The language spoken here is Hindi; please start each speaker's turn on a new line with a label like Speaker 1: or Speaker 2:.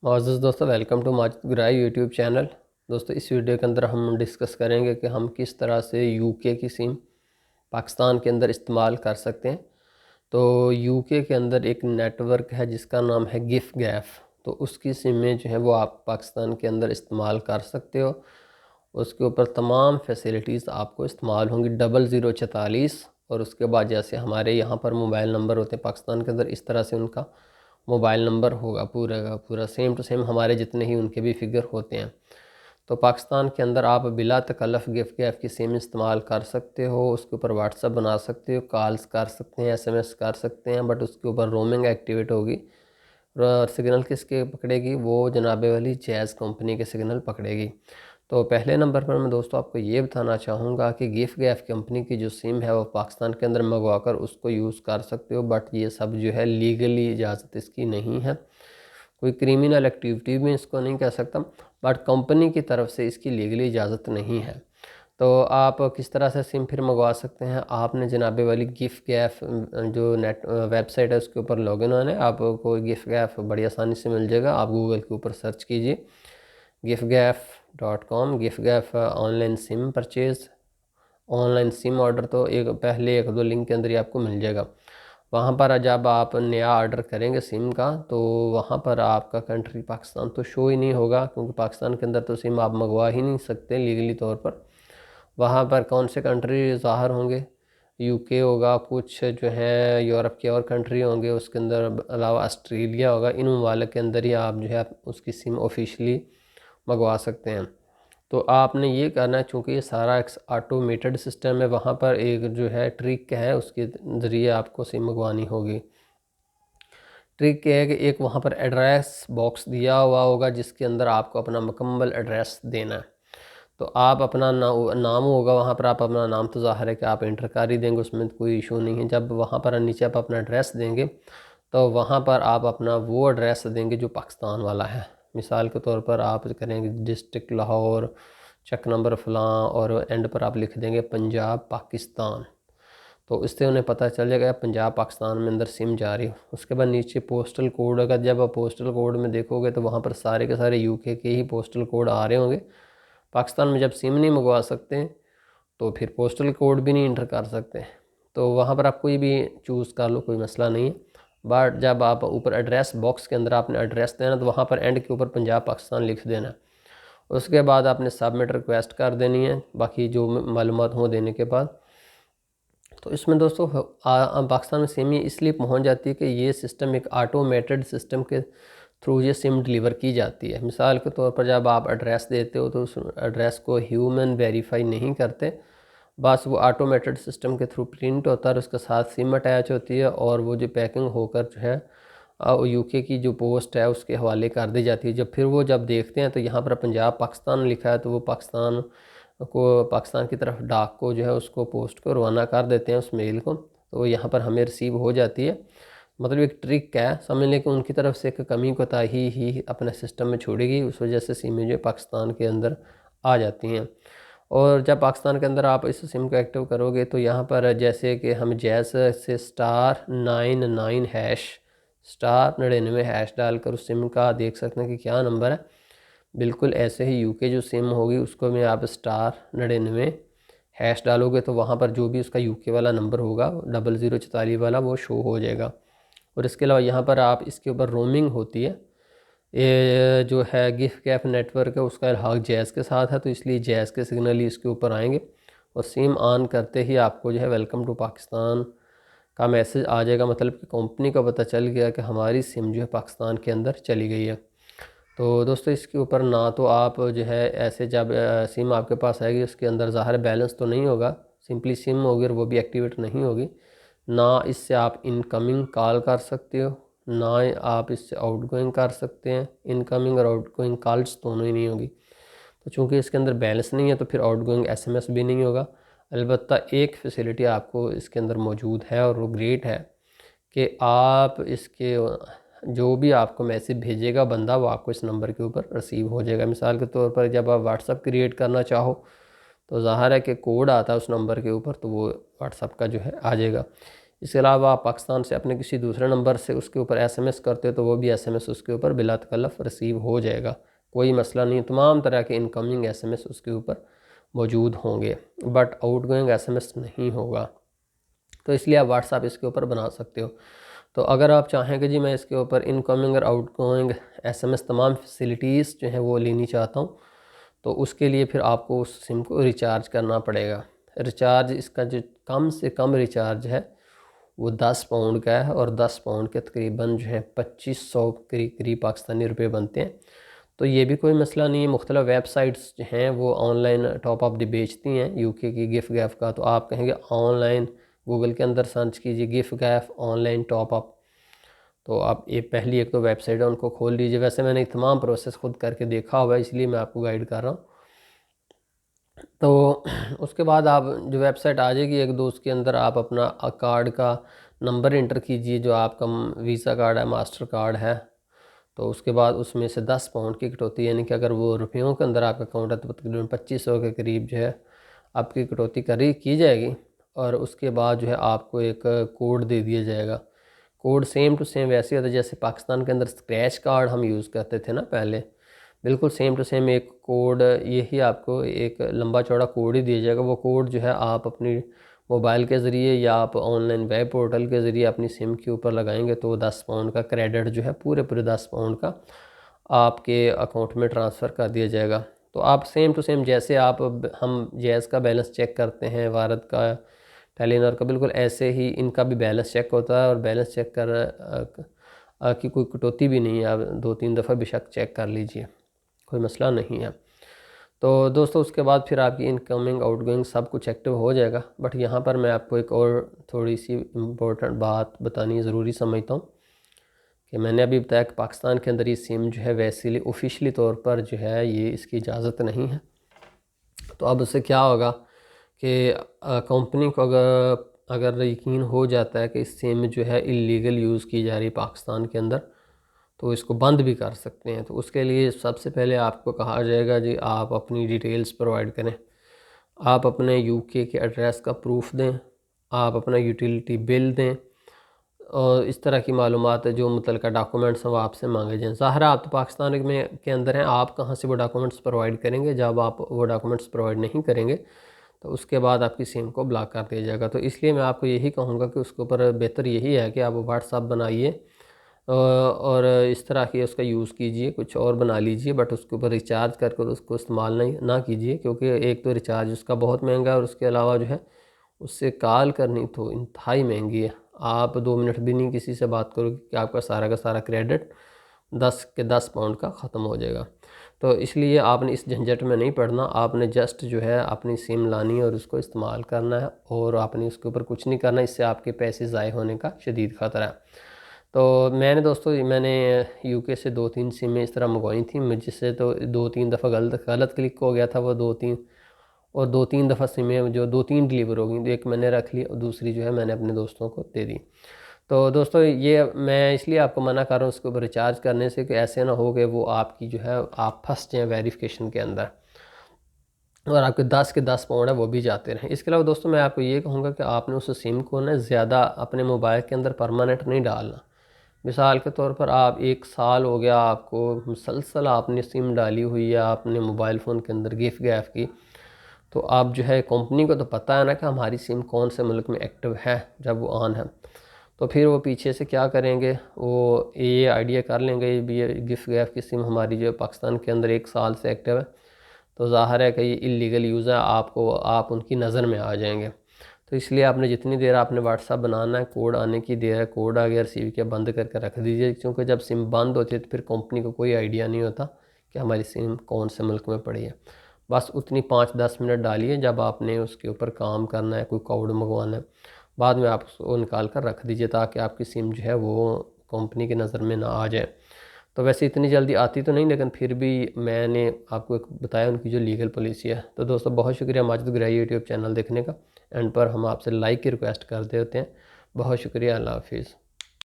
Speaker 1: मोअज़्ज़ज़ दोस्तों, वेलकम टू माजिद गुराई यूट्यूब चैनल। दोस्तों, इस वीडियो के अंदर हम डिस्कस करेंगे कि हम किस तरह से यूके की सिम पाकिस्तान के अंदर इस्तेमाल कर सकते हैं। तो यूके के अंदर एक नेटवर्क है जिसका नाम है गिफ गैफ। तो उसकी सिमें जो है वो आप पाकिस्तान के अंदर इस्तेमाल कर सकते हो। उसके ऊपर तमाम फैसिलिटीज़ आपको इस्तेमाल होंगी 0044। और उसके बाद जैसे हमारे यहाँ पर मोबाइल नंबर होते हैं पाकिस्तान के अंदर, इस तरह से उनका मोबाइल नंबर होगा पूरा का पूरा सेम टू सेम, हमारे जितने ही उनके भी फिगर होते हैं। तो पाकिस्तान के अंदर आप बिला तकल्लुफ़ गिफ्ट गैफ की सिम इस्तेमाल कर सकते हो। उसके ऊपर व्हाट्सअप बना सकते हो, कॉल्स कर सकते हैं, एसएमएस कर सकते हैं, बट उसके ऊपर रोमिंग एक्टिवेट होगी। और सिग्नल किसके पकड़ेगी? वो जनाबे वाली जैज़ कंपनी के सिग्नल पकड़ेगी। तो पहले नंबर पर मैं दोस्तों आपको ये बताना चाहूँगा कि गिफ गैफ कंपनी की जो सिम है वो पाकिस्तान के अंदर मंगवा कर उसको यूज़ कर सकते हो, बट ये सब जो है लीगली इजाज़त इसकी नहीं है। कोई क्रिमिनल एक्टिविटी भी इसको नहीं कह सकता, बट कंपनी की तरफ से इसकी लीगली इजाज़त नहीं है। तो आप किस तरह से सिम फिर मंगवा सकते हैं? आपने जनाबे वाली गिफ गैफ जो नेट वेबसाइट है उसके ऊपर लॉगिन होना है। आपको गिफ गैफ बड़ी आसानी से मिल जाएगा। आप गूगल के ऊपर सर्च कीजिए giffgaff.com। Giffgaff online SIM purchase, online SIM order. तो एक पहले एक दो लिंक के अंदर ही आपको मिल जाएगा। वहाँ पर जब आप नया ऑर्डर करेंगे सिम का, तो वहाँ पर आपका कंट्री पाकिस्तान तो शो ही नहीं होगा, क्योंकि पाकिस्तान के अंदर तो सिम आप मंगवा ही नहीं सकते लीगली तौर पर। वहाँ पर कौन से कंट्री ज़ाहिर होंगे? यूके होगा, कुछ जो है यूरोप के और कंट्री होंगे, उसके अंदर अलावा ऑस्ट्रेलिया होगा। इन ममालिक के अंदर ही आप जो है उसकी सिम ऑफिशियली मंगवा सकते हैं। तो आपने ये करना है, चूँकि ये सारा एक ऑटोमेटेड सिस्टम है, वहाँ पर एक जो है ट्रिक है, उसके ज़रिए आपको सिम मंगवानी होगी। ट्रिक क्या है कि एक वहाँ पर एड्रेस बॉक्स दिया हुआ होगा जिसके अंदर आपको अपना मुकम्मल एड्रेस देना है। तो आप अपना नाम होगा वहाँ पर, आप अपना नाम तो ज़ाहिर है कि आप इंटर कर ही देंगे, उसमें तो कोई इशू नहीं है। जब वहाँ पर नीचे आप अपना एड्रेस देंगे तो वहाँ पर आप अपना वो एड्रेस देंगे जो पाकिस्तान वाला है। मिसाल के तौर पर आप करेंगे डिस्ट्रिक्ट लाहौर, चेक नंबर फ़लाँ, और एंड पर आप लिख देंगे पंजाब पाकिस्तान। तो इससे उन्हें पता चल जाएगा पंजाब पाकिस्तान में अंदर सिम जा रही हो। उसके बाद नीचे पोस्टल कोड होगा। जब आप पोस्टल कोड में देखोगे तो वहाँ पर सारे के सारे यूके के ही पोस्टल कोड आ रहे होंगे। पाकिस्तान में जब सिम नहीं मंगवा सकते तो फिर पोस्टल कोड भी नहीं इंटर कर सकते। तो वहाँ पर आप कोई भी चूज़ कर लो, कोई मसला नहीं है। बट जब आप ऊपर एड्रेस बॉक्स के अंदर आपने एड्रेस देना, तो वहाँ पर एंड के ऊपर पंजाब पाकिस्तान लिख देना। उसके बाद आपने सबमिट रिक्वेस्ट कर देनी है, बाकी जो मालूमात हो देने के बाद। तो इसमें दोस्तों पाकिस्तान में सिम इसलिए पहुँच जाती है कि ये सिस्टम एक ऑटोमेटेड सिस्टम के थ्रू ये सिम डिलीवर की जाती है। मिसाल के तौर पर जब आप एड्रेस देते हो तो उस एड्रेस को ह्यूमन वेरीफाई नहीं करते, बस वो ऑटोमेटेड सिस्टम के थ्रू प्रिंट होता है और उसके साथ सिम अटैच होती है, और वो जो पैकिंग होकर जो है यूके की जो पोस्ट है उसके हवाले कर दी जाती है। जब फिर वो जब देखते हैं तो यहाँ पर पंजाब पाकिस्तान लिखा है, तो वो पाकिस्तान की तरफ डाक को जो है उसको पोस्ट को रवाना कर देते हैं उस मेल को, तो वो यहाँ पर हमें रिसीव हो जाती है। मतलब एक ट्रिक है, समझ लें कि उनकी तरफ से एक कमी कोताही ही अपने सिस्टम में छोड़ेगी, उस वजह से सिमें जो पाकिस्तान के अंदर आ जाती हैं। और जब पाकिस्तान के अंदर आप इस सिम को एक्टिव करोगे तो यहाँ पर जैसे कि हम जैसे से *99# *99# डालकर उस सिम का देख सकते हैं कि क्या नंबर है। बिल्कुल ऐसे ही यूके जो सिम होगी उसको में आप *99# डालोगे तो वहाँ पर जो भी उसका यूके वाला नंबर होगा 0044 वाला वो शो हो जाएगा। और इसके अलावा यहाँ पर आप इसके ऊपर रोमिंग होती है। ये जो है गिफ गैफ नेटवर्क है उसका इल्हाक जैज़ के साथ है, तो इसलिए जैज़ के सिग्नल ही इसके ऊपर आएंगे, और सिम ऑन करते ही आपको जो है वेलकम टू पाकिस्तान का मैसेज आ जाएगा। मतलब कि कंपनी को पता चल गया कि हमारी सिम जो है पाकिस्तान के अंदर चली गई है। तो दोस्तों, इसके ऊपर ना तो आप जो है ऐसे जब सिम आपके पास आएगी उसके अंदर ज़ाहिर बैलेंस तो नहीं होगा, सिंपली सिम होगी और वो भी एक्टिवेट नहीं होगी। ना इससे आप इनकमिंग कॉल कर सकते हो, ना आप इससे आउटगोइंग कर सकते हैं। इनकमिंग और आउटगोइंग कॉल्स दोनों ही नहीं होगी। तो चूँकि इसके अंदर बैलेंस नहीं है तो फिर आउटगोइंग एसएमएस भी नहीं होगा। अलबत्ता एक फैसिलिटी आपको इसके अंदर मौजूद है और वो ग्रेट है कि आप इसके जो भी आपको मैसेज भेजेगा बंदा, वो आपको इस नंबर के ऊपर रिसीव हो जाएगा। मिसाल के तौर पर जब आप व्हाट्सअप क्रिएट करना चाहो तो ज़ाहिर है कि कोड आता है उस नंबर के ऊपर, तो वो व्हाट्सअप का जो है आ जाएगा। इसके अलावा आप पाकिस्तान से अपने किसी दूसरे नंबर से उसके ऊपर SMS करते हो तो वो भी SMS उसके ऊपर बिला तकल्लुफ़ रिसीव हो जाएगा, कोई मसला नहीं। तमाम तरह के इनकमिंग SMS उसके ऊपर मौजूद होंगे, बट आउटगोइंग SMS नहीं होगा। तो इसलिए आप व्हाट्सएप इसके ऊपर बना सकते हो। तो अगर आप चाहें कि जी मैं इसके ऊपर इनकमिंग और आउटगोइंग SMS तमाम फैसिलिटीज़ जो हैं वो लेनी चाहता हूँ, तो उसके लिए फिर आपको उस सिम को रिचार्ज करना पड़ेगा। रिचार्ज इसका जो कम से कम रिचार्ज है वो 10 पाउंड का है, और 10 पाउंड के तकरीबन जो है 2500 करीब पाकिस्तानी रुपए बनते हैं। तो ये भी कोई मसला नहीं है। मुख्तलिफ वेबसाइट्स जो हैं वो ऑनलाइन टॉप अप बेचती हैं यूके की गिफ गैफ का। तो आप कहेंगे ऑनलाइन गूगल के अंदर सर्च कीजिए giffgaff online top up, तो आप ये पहली एक तो वेबसाइट है उनको खोल लीजिए। वैसे मैंने तमाम प्रोसेस खुद करके देखा हुआ है, इसलिए मैं आपको गाइड कर रहा हूँ। तो उसके बाद आप जो वेबसाइट आ जाएगी एक दो, उसके अंदर आप अपना कार्ड का नंबर इंटर कीजिए जो आपका वीज़ा कार्ड है, मास्टर कार्ड है। तो उसके बाद उसमें से 10 पाउंड की कटौती, यानी कि अगर वो रुपयों के अंदर आपका अकाउंट है तो तकरीबन 2500 के करीब जो है आपकी कटौती की जाएगी। और उसके बाद जो है आपको एक कोड दे दिया जाएगा। कोड सेम टू सेम वैसे होता है जैसे पाकिस्तान के अंदर स्क्रैच कार्ड हम यूज़ करते थे ना पहले, बिल्कुल सेम टू सेम एक कोड, यही आपको एक लंबा चौड़ा कोड ही दिया जाएगा। वो कोड जो है आप अपनी मोबाइल के ज़रिए या आप ऑनलाइन वेब पोर्टल के ज़रिए अपनी सिम के ऊपर लगाएंगे तो 10 पाउंड का क्रेडिट जो है पूरे 10 पाउंड का आपके अकाउंट में ट्रांसफ़र कर दिया जाएगा। तो आप सेम टू सेम जैसे हम जैज़ का बैलेंस चेक करते हैं, भारत का, टेलीनॉर का, बिल्कुल ऐसे ही इनका भी बैलेंस चेक होता है। और बैलेंस चेक कर की कोई कटौती भी नहीं है, आप 2-3 दफ़ा बेशक चेक कर लीजिए, कोई मसला नहीं है। तो दोस्तों उसके बाद फिर आपकी इनकमिंग आउटगोइंग सब कुछ एक्टिव हो जाएगा। बट यहाँ पर मैं आपको एक और थोड़ी सी इम्पोर्टेंट बात बतानी ज़रूरी समझता हूँ कि मैंने अभी बताया कि पाकिस्तान के अंदर ये सिम जो है वैसे ऑफिशियली तौर पर जो है ये इसकी इजाज़त नहीं है। तो अब उससे क्या होगा कि कंपनी को अगर यकीन हो जाता है कि इस सिम जो है इलीगल यूज़ की जा रही है पाकिस्तान के अंदर, तो इसको बंद भी कर सकते हैं। तो उसके लिए सबसे पहले आपको कहा जाएगा जी आप अपनी डिटेल्स प्रोवाइड करें, आप अपने यूके के एड्रेस का प्रूफ दें, आप अपना यूटिलिटी बिल दें, और इस तरह की मालूमात जो मुतलका डॉक्यूमेंट्स हैं वो आपसे मांगे जाएँ। ज़ाहिर है आप तो पाकिस्तान में के अंदर हैं, आप कहाँ से वो डॉक्यूमेंट्स प्रोवाइड करेंगे। जब आप वो डॉक्यूमेंट्स प्रोवाइड नहीं करेंगे तो उसके बाद आपकी सिम को ब्लॉक कर दिया जाएगा। तो इसलिए मैं आपको यही कहूँगा कि उसके ऊपर बेहतर यही है कि आप व्हाट्सअप बनाइए और इस तरह की उसका यूज़ कीजिए, कुछ और बना लीजिए, बट उसके ऊपर रिचार्ज करके उसको इस्तेमाल ना कीजिए, क्योंकि एक तो रिचार्ज उसका बहुत महंगा है और उसके अलावा जो है उससे कॉल करनी तो इंतहाई महंगी है। आप 2 मिनट भी नहीं किसी से बात करोगे कि आपका सारा का सारा क्रेडिट 10 पाउंड का ख़त्म हो जाएगा। तो इसलिए आपने इस झंझट में नहीं पड़ना, आपने जस्ट जो है अपनी सिम लानी है और उसको इस्तेमाल करना है, और आपने उसके ऊपर कुछ नहीं करना, इससे आपके पैसे ज़ाय होने का शदीद ख़तरा है। तो मैंने यूके से 2-3 सिमें इस तरह मंगवाई थी, मुझसे तो 2-3 दफ़ा गलत क्लिक हो गया था वो 2-3 दफ़ा सिमें जो 2-3 डिलीवर हो गई। एक मैंने रख ली और दूसरी जो है मैंने अपने दोस्तों को दे दी। तो दोस्तों ये मैं इसलिए आपको मना कर रहा हूँ उसके ऊपर रिचार्ज करने से कि ऐसे ना हो कि वो आपकी जो है आप फंस जाएँ वेरिफिकेशन के अंदर और आपके 10 के 10 पाउंड है वो भी जाते रहें। इसके अलावा दोस्तों मैं आपको ये कहूँगा कि आपने उस सिम को ना ज़्यादा अपने मोबाइल के अंदर परमानेंट नहीं डालना। मिसाल के तौर पर आप 1 साल हो गया आपको मुसलसल आपने सिम डाली हुई है आपने मोबाइल फ़ोन के अंदर गिफ गैफ की, तो आप जो है कंपनी को तो पता है ना कि हमारी सिम कौन से मुल्क में एक्टिव है जब वो ऑन है। तो फिर वो पीछे से क्या करेंगे, वो ये आइडिया कर लेंगे ये भी गिफ गैफ की सिम हमारी जो पाकिस्तान के अंदर 1 साल से एक्टिव है, तो ज़ाहिर है कि ये इलीगल यूज़ है, आप उनकी नज़र में आ जाएंगे। तो इसलिए आपने जितनी देर आपने व्हाट्सअप बनाना है, कोड आने की देर है, कोड आ गया रिसीव किया बंद करके रख दीजिए, क्योंकि जब सिम बंद होती है तो फिर कंपनी को कोई आइडिया नहीं होता कि हमारी सिम कौन से मुल्क में पड़ी है। बस उतनी 5-10 मिनट डालिए जब आपने उसके ऊपर काम करना है, कोई कोड मंगवाना है, बाद में आप उसको निकाल कर रख दीजिए ताकि आपकी सिम जो है वो कंपनी की नज़र में ना आ जाए। तो वैसे इतनी जल्दी आती तो नहीं, लेकिन फिर भी मैंने आपको एक बताया उनकी जो लीगल पॉलिसी है। तो दोस्तों बहुत शुक्रिया माजिद गुरैई यूट्यूब चैनल देखने का। एंड पर हम आपसे लाइक की रिक्वेस्ट कर देते हैं। बहुत शुक्रिया, अल्लाह हाफिज़।